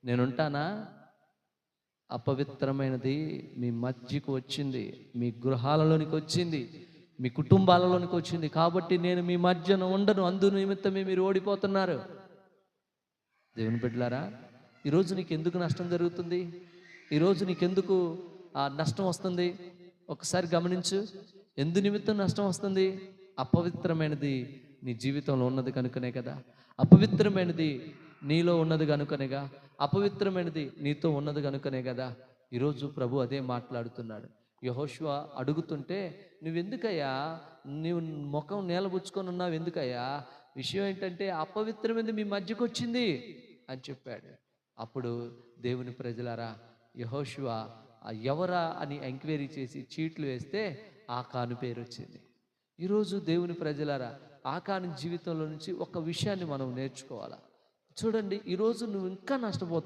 నేనుంటానా? అపవిత్రమైనది మీ మధ్యకు వచ్చింది, మీ గృహాలలోనికి వచ్చింది, మీ కుటుంబాలలోనికి వచ్చింది, కాబట్టి నేను మీ మధ్యన ఉండను. అందు నిమిత్తమే మీరు ఓడిపోతున్నారు. దేవుని బిడ్డలారా, ఈరోజు నీకు ఎందుకు నష్టం జరుగుతుంది? ఈరోజు నీకెందుకు నష్టం వస్తుంది? ఒకసారి గమనించు. ఎందు నిమిత్తం నష్టం వస్తుంది? అపవిత్రమైనది నీ జీవితంలో ఉన్నది కనుకనే కదా. అపవిత్రమైనది నీలో ఉన్నది కనుకనేగా. అపవిత్రమైనది నీతో ఉన్నది కనుకనే కదా. ఈరోజు ప్రభు అదే మాట్లాడుతున్నాడు. యెహోషువ అడుగుతుంటే, నువ్వెందుకయ్యా నీవు ముఖం నేలబుచ్చుకొని ఉన్నావు? ఎందుకయ్యా? విషయం ఏంటంటే అపవిత్రమైనది మీ మధ్యకు వచ్చింది అని చెప్పాడు. అప్పుడు దేవుని ప్రజలారా, యెహోషువ ఎవరా అని ఎంక్వైరీ చేసి చీట్లు వేస్తే ఆకాను పేరు వచ్చింది. ఈరోజు దేవుని ప్రజలారా, ఆకాను జీవితంలో నుంచి ఒక విషయాన్ని మనం నేర్చుకోవాలా. చూడండి, ఈరోజు నువ్వు ఇంకా నష్టపోతావు.